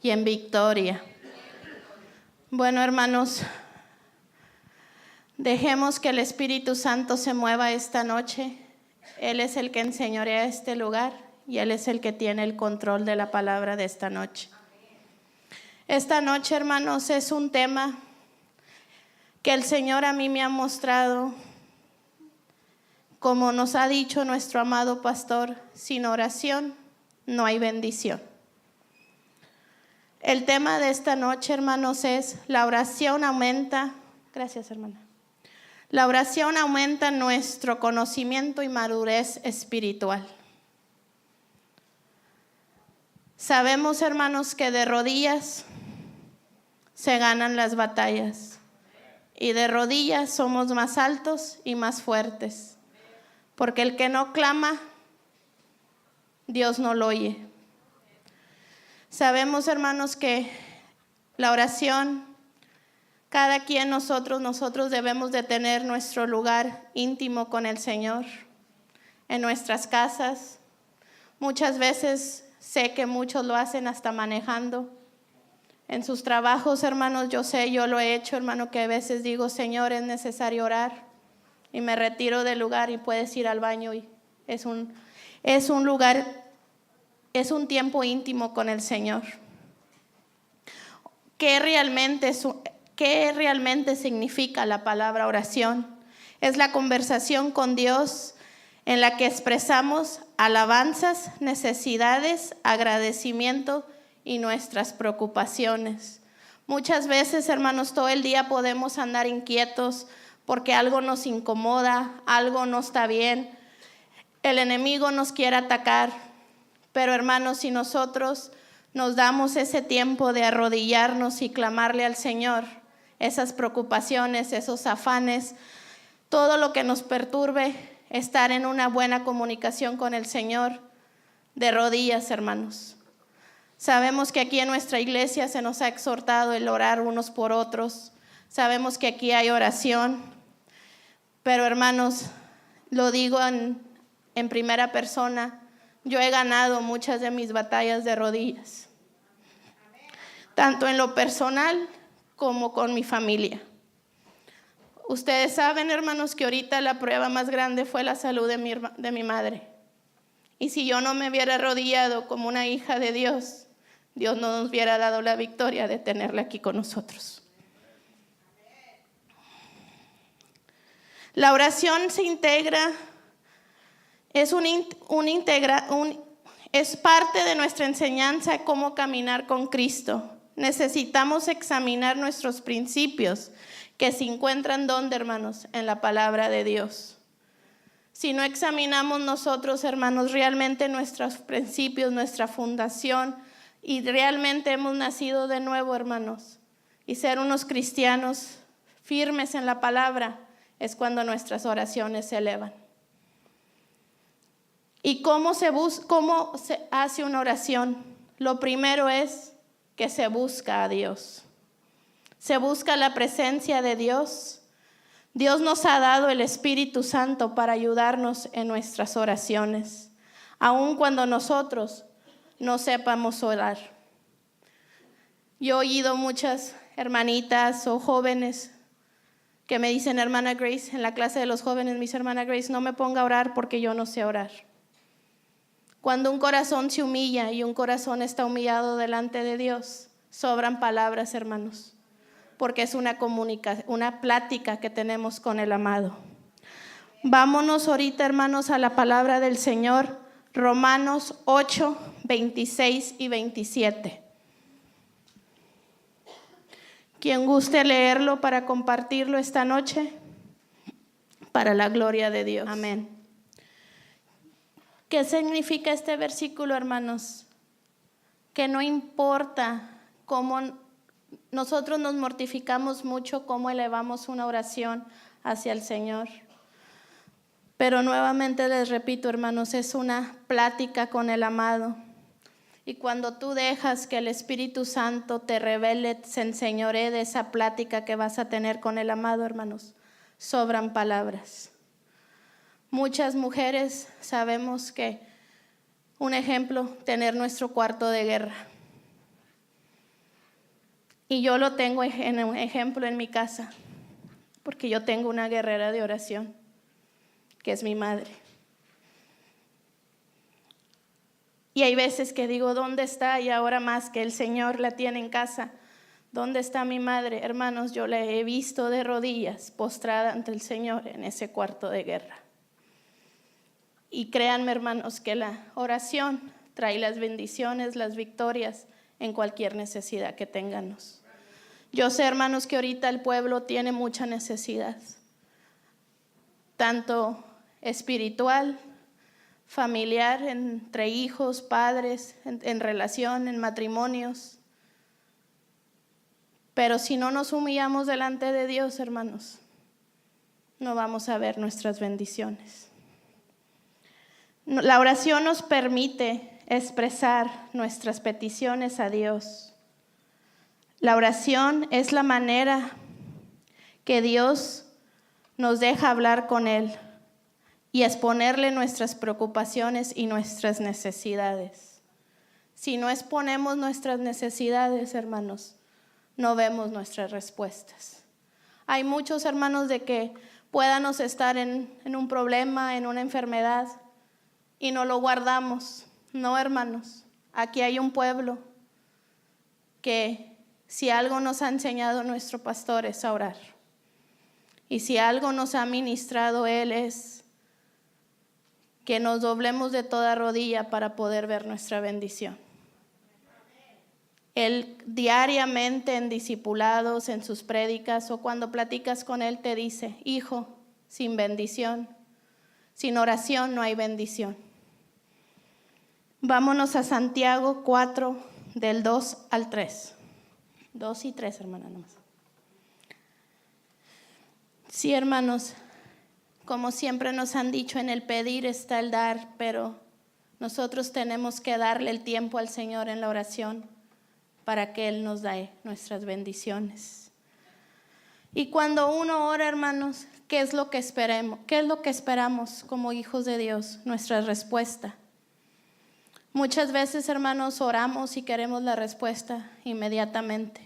y en victoria. Bueno, hermanos, dejemos que el Espíritu Santo se mueva esta noche. Él es el que enseñorea este lugar y Él es el que tiene el control de la palabra de esta noche. Esta noche, hermanos, es un tema que el Señor a mí me ha mostrado. Como nos ha dicho nuestro amado pastor, sin oración no hay bendición. El tema de esta noche, hermanos, es la oración aumenta. Gracias, hermana. La oración aumenta nuestro conocimiento y madurez espiritual. Sabemos, hermanos, que de rodillas se ganan las batallas y de rodillas somos más altos y más fuertes. Porque el que no clama, Dios no lo oye. Sabemos, hermanos, que la oración, cada quien nosotros debemos de tener nuestro lugar íntimo con el Señor, en nuestras casas. Muchas veces sé que muchos lo hacen hasta manejando. En sus trabajos, hermanos, yo lo he hecho, hermano, que a veces digo, Señor, es necesario orar. Y me retiro del lugar y puedes ir al baño y es un lugar, es un tiempo íntimo con el Señor. ¿Qué realmente significa la palabra oración? Es la conversación con Dios en la que expresamos alabanzas, necesidades, agradecimiento y nuestras preocupaciones. Muchas veces, hermanos, todo el día podemos andar inquietos porque algo nos incomoda, algo no está bien, el enemigo nos quiere atacar. Pero hermanos, si nosotros nos damos ese tiempo de arrodillarnos y clamarle al Señor, esas preocupaciones, esos afanes, todo lo que nos perturbe, estar en una buena comunicación con el Señor, de rodillas, hermanos. Sabemos que aquí en nuestra iglesia se nos ha exhortado el orar unos por otros. Sabemos que aquí hay oración. Pero hermanos, lo digo en primera persona, yo he ganado muchas de mis batallas de rodillas, tanto en lo personal como con mi familia. Ustedes saben, hermanos, que ahorita la prueba más grande fue la salud de mi madre. Y si yo no me hubiera arrodillado como una hija de Dios, Dios no nos hubiera dado la victoria de tenerla aquí con nosotros. La oración se integra, es parte de nuestra enseñanza de cómo caminar con Cristo. Necesitamos examinar nuestros principios que se encuentran ¿dónde, hermanos? En la palabra de Dios. Si no examinamos nosotros, hermanos, realmente nuestros principios, nuestra fundación, y realmente hemos nacido de nuevo, hermanos, y ser unos cristianos firmes en la palabra, es cuando nuestras oraciones se elevan. ¿Y cómo se hace una oración? Lo primero es que se busca a Dios. Se busca la presencia de Dios. Dios nos ha dado el Espíritu Santo para ayudarnos en nuestras oraciones, aun cuando nosotros no sepamos orar. Yo he oído muchas hermanitas o jóvenes que me dicen, hermana Grace, en la clase de los jóvenes, me dice, hermana Grace, no me ponga a orar porque yo no sé orar. Cuando un corazón se humilla y un corazón está humillado delante de Dios, sobran palabras, hermanos, porque es una plática que tenemos con el amado. Vámonos ahorita, hermanos, a la palabra del Señor, Romanos 8, 26 y 27. Quien guste leerlo para compartirlo esta noche, para la gloria de Dios. Amén. ¿Qué significa este versículo, hermanos? Que no importa cómo nosotros nos mortificamos mucho, cómo elevamos una oración hacia el Señor. Pero nuevamente les repito, hermanos, es una plática con el amado. Y cuando tú dejas que el Espíritu Santo te revele, se enseñoree de esa plática que vas a tener con el amado, hermanos, sobran palabras. Muchas mujeres sabemos que, un ejemplo, tener nuestro cuarto de guerra. Y yo lo tengo en un ejemplo en mi casa, porque yo tengo una guerrera de oración, que es mi madre. Y hay veces que digo, ¿dónde está? Y ahora más que el Señor la tiene en casa, ¿dónde está mi madre? Hermanos, yo la he visto de rodillas, postrada ante el Señor en ese cuarto de guerra. Y créanme, hermanos, que la oración trae las bendiciones, las victorias en cualquier necesidad que tengamos. Yo sé, hermanos, que ahorita el pueblo tiene mucha necesidad, tanto espiritual, familiar, entre hijos, padres, en relación, en matrimonios. Pero si no nos humillamos delante de Dios, hermanos, no vamos a ver nuestras bendiciones. La oración nos permite expresar nuestras peticiones a Dios. La oración es la manera que Dios nos deja hablar con Él y exponerle nuestras preocupaciones y nuestras necesidades. Si no exponemos nuestras necesidades, hermanos, no vemos nuestras respuestas. Hay muchos hermanos de que puédanos estar en un problema, en una enfermedad, y no lo guardamos. No, hermanos, aquí hay un pueblo que si algo nos ha enseñado nuestro pastor es a orar. Y si algo nos ha ministrado él es que nos doblemos de toda rodilla para poder ver nuestra bendición. Él diariamente en discipulados, en sus prédicas o cuando platicas con él te dice, hijo, sin bendición, sin oración no hay bendición. Vámonos a Santiago 4, del 2 al 3. 2 y 3, hermana, nomás. Sí, hermanos, como siempre nos han dicho, en el pedir está el dar, pero nosotros tenemos que darle el tiempo al Señor en la oración para que Él nos dé nuestras bendiciones. Y cuando uno ora, hermanos, ¿qué es lo que esperamos? ¿Qué es lo que esperamos como hijos de Dios? Nuestra respuesta. Muchas veces, hermanos, oramos y queremos la respuesta inmediatamente.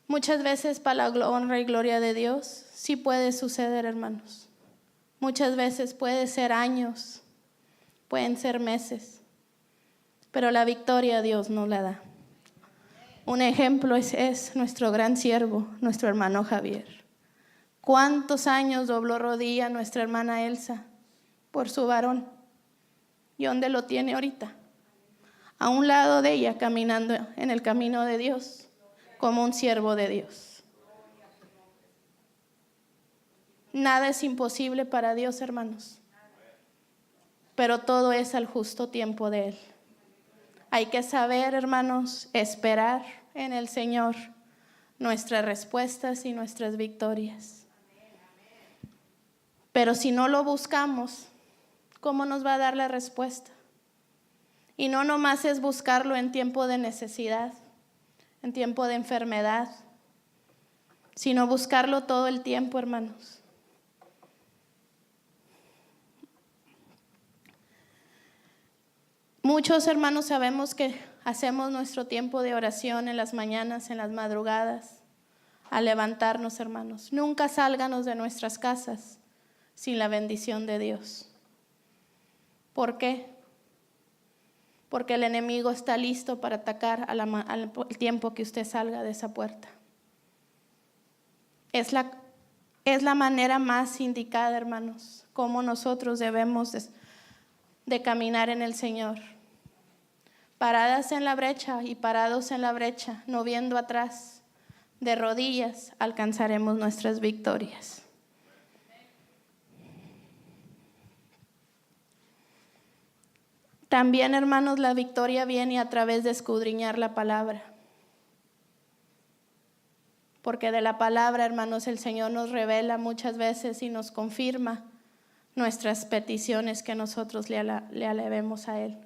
Muchas veces para la honra y gloria de Dios, sí puede suceder, hermanos. Muchas veces puede ser años, pueden ser meses, pero la victoria Dios nos la da. Un ejemplo es nuestro gran siervo, nuestro hermano Javier. ¿Cuántos años dobló rodilla nuestra hermana Elsa por su varón? ¿Y dónde lo tiene ahorita? A un lado de ella, caminando en el camino de Dios, como un siervo de Dios. Nada es imposible para Dios, hermanos, pero todo es al justo tiempo de Él. Hay que saber, hermanos, esperar en el Señor nuestras respuestas y nuestras victorias. Pero si no lo buscamos, ¿cómo nos va a dar la respuesta? Y no nomás es buscarlo en tiempo de necesidad, en tiempo de enfermedad, sino buscarlo todo el tiempo, hermanos. Muchos hermanos sabemos que hacemos nuestro tiempo de oración en las mañanas, en las madrugadas, al levantarnos, hermanos. Nunca sálganos de nuestras casas sin la bendición de Dios. ¿Por qué? Porque el enemigo está listo para atacar al tiempo que usted salga de esa puerta. Es la manera más indicada, hermanos, cómo nosotros debemos de caminar en el Señor. Paradas en la brecha y parados en la brecha, no viendo atrás, de rodillas, alcanzaremos nuestras victorias. También, hermanos, la victoria viene a través de escudriñar la palabra. Porque de la palabra, hermanos, el Señor nos revela muchas veces y nos confirma nuestras peticiones que nosotros le alabemos a Él.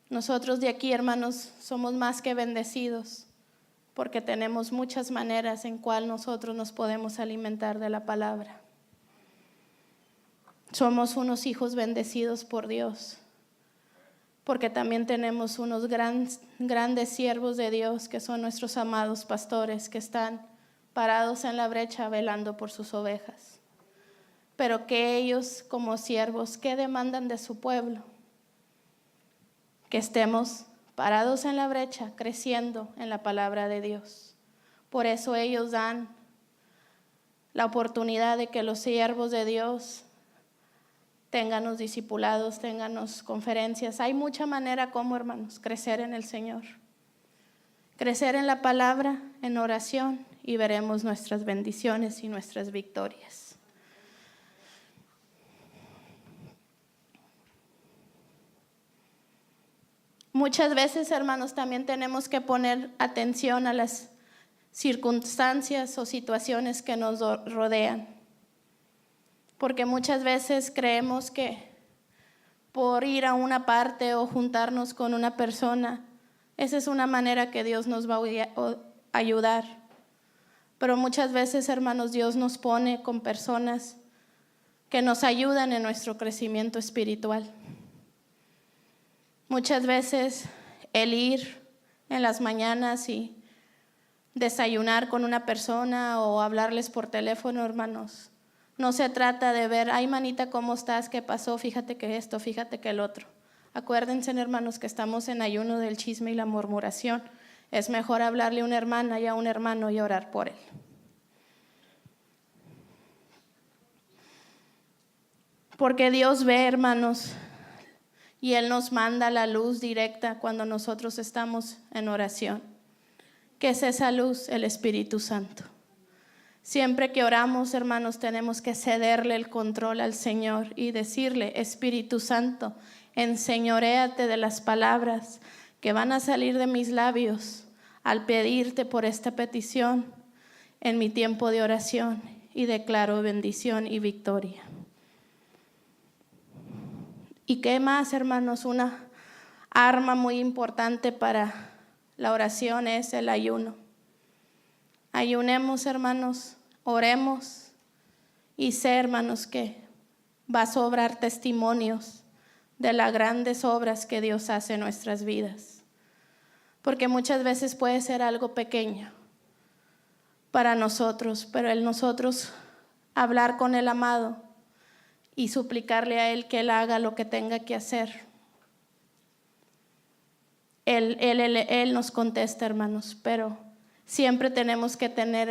Nosotros de aquí, hermanos, somos más que bendecidos porque tenemos muchas maneras en cual nosotros nos podemos alimentar de la palabra. Somos unos hijos bendecidos por Dios porque también tenemos unos grandes siervos de Dios que son nuestros amados pastores que están parados en la brecha velando por sus ovejas. Pero que ellos como siervos, ¿qué demandan de su pueblo? Que estemos parados en la brecha, creciendo en la palabra de Dios. Por eso ellos dan la oportunidad de que los siervos de Dios tengan los discipulados, tengan las conferencias. Hay mucha manera como, hermanos, crecer en el Señor. Crecer en la palabra, en oración, y veremos nuestras bendiciones y nuestras victorias. Muchas veces, hermanos, también tenemos que poner atención a las circunstancias o situaciones que nos rodean. Porque muchas veces creemos que por ir a una parte o juntarnos con una persona, esa es una manera que Dios nos va a ayudar. Pero muchas veces, hermanos, Dios nos pone con personas que nos ayudan en nuestro crecimiento espiritual. Muchas veces el ir en las mañanas y desayunar con una persona o hablarles por teléfono, hermanos, no se trata de ver, ay manita, ¿cómo estás? ¿Qué pasó? Fíjate que esto, fíjate que el otro. Acuérdense, hermanos, que estamos en ayuno del chisme y la murmuración. Es mejor hablarle a una hermana y a un hermano y orar por él. Porque Dios ve, hermanos, y Él nos manda la luz directa cuando nosotros estamos en oración. ¿Qué es esa luz? El Espíritu Santo. Siempre que oramos, hermanos, tenemos que cederle el control al Señor y decirle, Espíritu Santo, enseñoréate de las palabras que van a salir de mis labios al pedirte por esta petición en mi tiempo de oración, y declaro bendición y victoria. ¿Y qué más, hermanos? Una arma muy importante para la oración es el ayuno. Ayunemos, hermanos, oremos, y sé, hermanos, que va a sobrar testimonios de las grandes obras que Dios hace en nuestras vidas. Porque muchas veces puede ser algo pequeño para nosotros, pero el nosotros hablar con el amado y suplicarle a Él que Él haga lo que tenga que hacer. Él nos contesta, hermanos, pero siempre tenemos que tener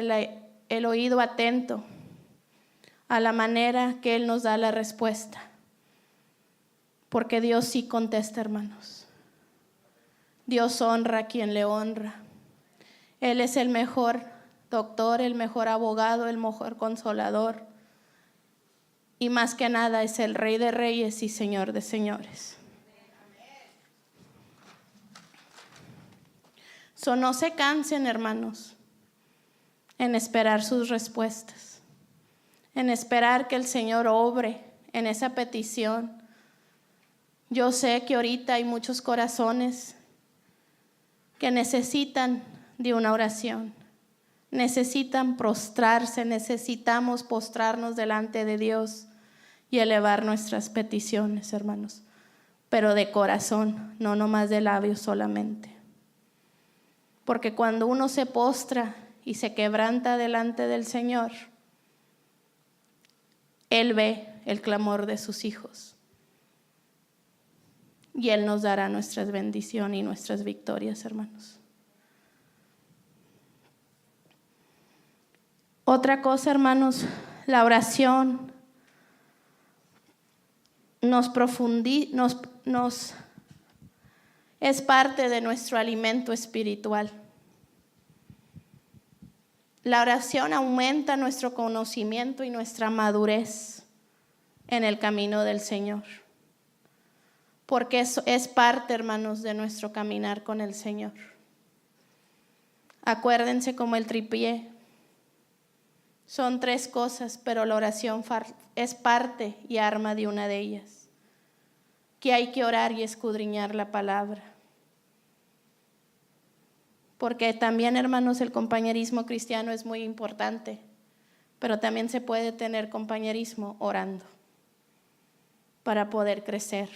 el oído atento a la manera que Él nos da la respuesta. Porque Dios sí contesta, hermanos. Dios honra a quien le honra. Él es el mejor doctor, el mejor abogado, el mejor consolador. Y más que nada es el Rey de Reyes y Señor de Señores. No se cansen, hermanos, en esperar sus respuestas, en esperar que el Señor obre en esa petición. Yo sé que ahorita hay muchos corazones que necesitan de una oración, necesitan prostrarse, necesitamos postrarnos delante de Dios y elevar nuestras peticiones, hermanos, pero de corazón, no nomás de labios solamente. Porque cuando uno se postra y se quebranta delante del Señor, Él ve el clamor de sus hijos y Él nos dará nuestras bendiciones y nuestras victorias, hermanos. Otra cosa, hermanos, la oración es parte de nuestro alimento espiritual. La oración aumenta nuestro conocimiento y nuestra madurez en el camino del Señor. Porque eso es parte, hermanos, de nuestro caminar con el Señor. Acuérdense como el tripié. Son 3 cosas, pero la oración es parte y arma de una de ellas. Que hay que orar y escudriñar la palabra. Porque también, hermanos, el compañerismo cristiano es muy importante, pero también se puede tener compañerismo orando para poder crecer,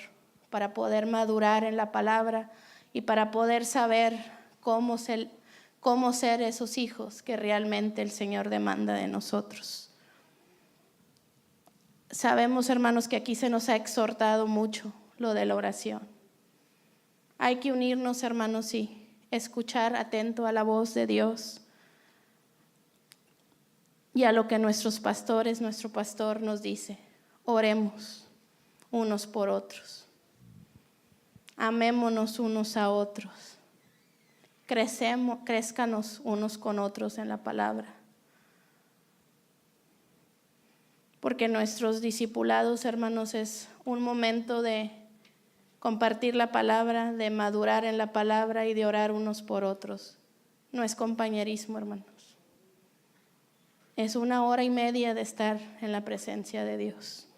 para poder madurar en la palabra y para poder saber cómo ser esos hijos que realmente el Señor demanda de nosotros. Sabemos, hermanos, que aquí se nos ha exhortado mucho lo de la oración. Hay que unirnos, hermanos, y escuchar atento a la voz de Dios y a lo que nuestro pastor nos dice. Oremos unos por otros. Amémonos unos a otros. Crezcanos unos con otros en la palabra. Porque nuestros discipulados, hermanos, es un momento de compartir la palabra, de madurar en la palabra y de orar unos por otros. No es compañerismo, hermanos. Es 1.5 horas de estar en la presencia de Dios.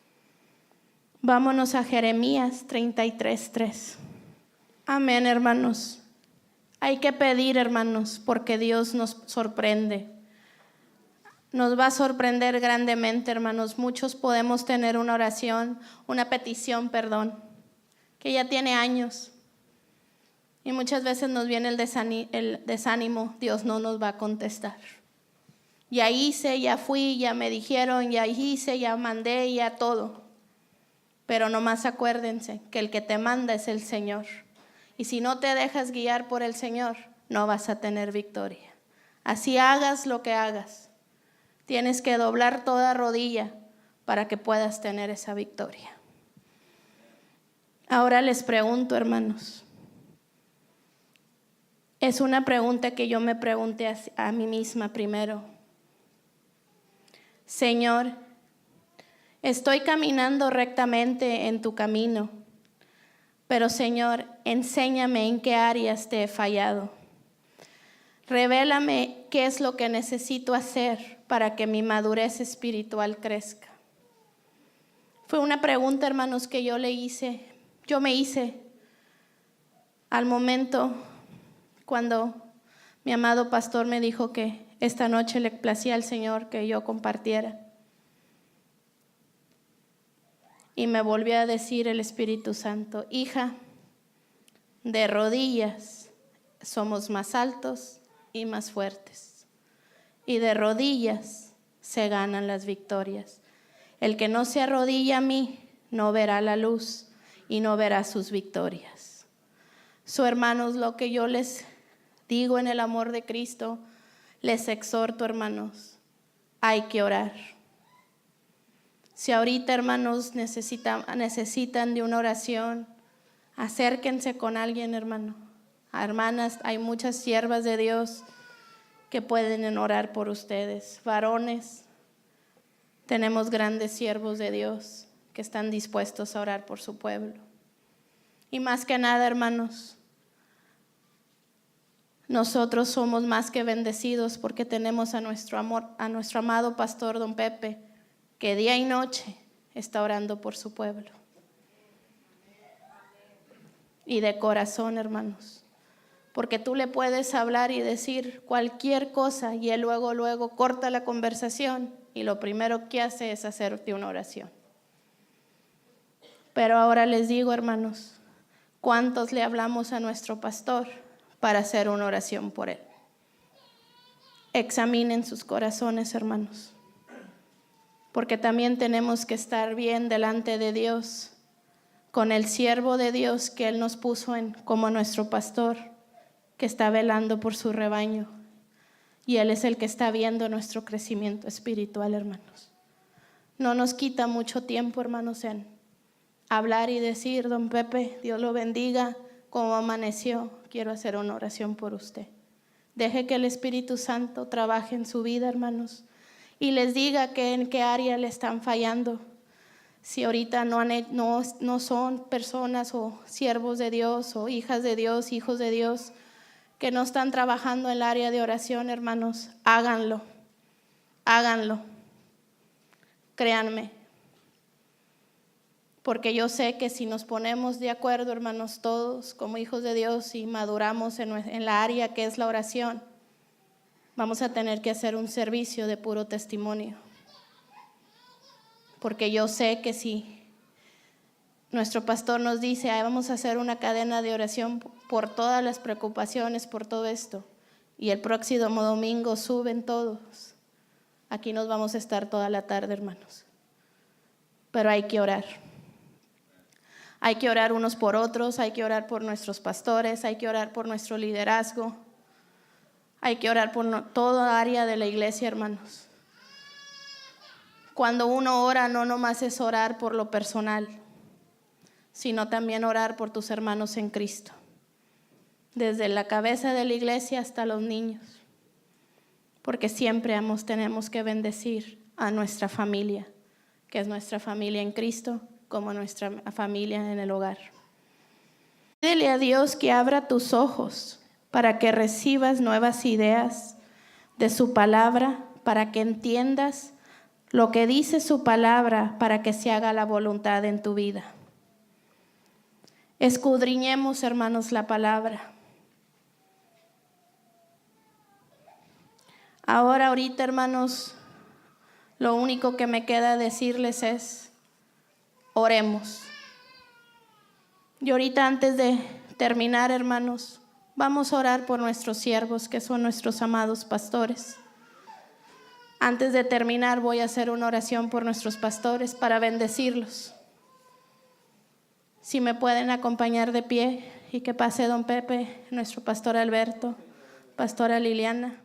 Vámonos a Jeremías 33:3. Amén, hermanos. Hay que pedir, hermanos, porque Dios nos sorprende. Nos va a sorprender grandemente, hermanos. Muchos podemos tener una petición, que ya tiene años. Y muchas veces nos viene el desánimo, Dios no nos va a contestar. Ya hice, ya fui, ya me dijeron, ya hice, ya mandé, ya todo. Pero nomás acuérdense que el que te manda es el Señor. Y si no te dejas guiar por el Señor, no vas a tener victoria. Así hagas lo que hagas. Tienes que doblar toda rodilla para que puedas tener esa victoria. Ahora les pregunto, hermanos. Es una pregunta que yo me pregunté a mí misma primero. Señor, estoy caminando rectamente en tu camino, pero Señor, enséñame en qué áreas te he fallado. Revélame qué es lo que necesito hacer para que mi madurez espiritual crezca. Fue una pregunta, hermanos, que yo me hice al momento cuando mi amado pastor me dijo que esta noche le placía al Señor que yo compartiera. Y me volvió a decir el Espíritu Santo: hija, de rodillas somos más altos y más fuertes. Y de rodillas se ganan las victorias. El que no se arrodilla a mí no verá la luz y no verá sus victorias. Hermanos, lo que yo les digo en el amor de Cristo, les exhorto, hermanos, hay que orar. Si ahorita, hermanos, necesitan de una oración, acérquense con alguien, hermano. Hermanas, hay muchas siervas de Dios que pueden orar por ustedes. Varones, tenemos grandes siervos de Dios que están dispuestos a orar por su pueblo. Y más que nada, hermanos, nosotros somos más que bendecidos porque tenemos a nuestro amado pastor don Pepe, que día y noche está orando por su pueblo. Y de corazón, hermanos, porque tú le puedes hablar y decir cualquier cosa y él luego corta la conversación y lo primero que hace es hacerte una oración. Pero ahora les digo, hermanos, ¿cuántos le hablamos a nuestro pastor para hacer una oración por él? Examinen sus corazones, hermanos, porque también tenemos que estar bien delante de Dios, con el siervo de Dios que Él nos puso como nuestro pastor, que está velando por su rebaño, y Él es el que está viendo nuestro crecimiento espiritual, hermanos. No nos quita mucho tiempo, hermanos, en hablar y decir: don Pepe, Dios lo bendiga, ¿cómo amaneció? Quiero hacer una oración por usted. Deje que el Espíritu Santo trabaje en su vida, hermanos, y les diga en qué área le están fallando. Si ahorita no son personas o siervos de Dios o hijas de Dios, hijos de Dios, que no están trabajando en el área de oración, hermanos, háganlo. Créanme. Porque yo sé que si nos ponemos de acuerdo, hermanos, todos como hijos de Dios y maduramos en la área que es la oración, vamos a tener que hacer un servicio de puro testimonio. Porque yo sé que si nuestro pastor nos dice, vamos a hacer una cadena de oración por todas las preocupaciones, por todo esto. Y el próximo domingo suben todos. Aquí nos vamos a estar toda la tarde, hermanos. Pero hay que orar. Hay que orar unos por otros, hay que orar por nuestros pastores, hay que orar por nuestro liderazgo. Hay que orar por toda área de la iglesia, hermanos. Cuando uno ora, no nomás es orar por lo personal, sino también orar por tus hermanos en Cristo. Desde la cabeza de la iglesia hasta los niños. Porque siempre tenemos que bendecir a nuestra familia, que es nuestra familia en Cristo, como nuestra familia en el hogar. Pídele a Dios que abra tus ojos para que recibas nuevas ideas de su palabra, para que entiendas lo que dice su palabra, para que se haga la voluntad en tu vida. Escudriñemos, hermanos, la palabra. Ahorita, hermanos, lo único que me queda decirles es, oremos. Y ahorita, antes de terminar, hermanos, vamos a orar por nuestros siervos, que son nuestros amados pastores. Antes de terminar, voy a hacer una oración por nuestros pastores para bendecirlos. Si me pueden acompañar de pie y que pase don Pepe, nuestro pastor Alberto, pastora Liliana.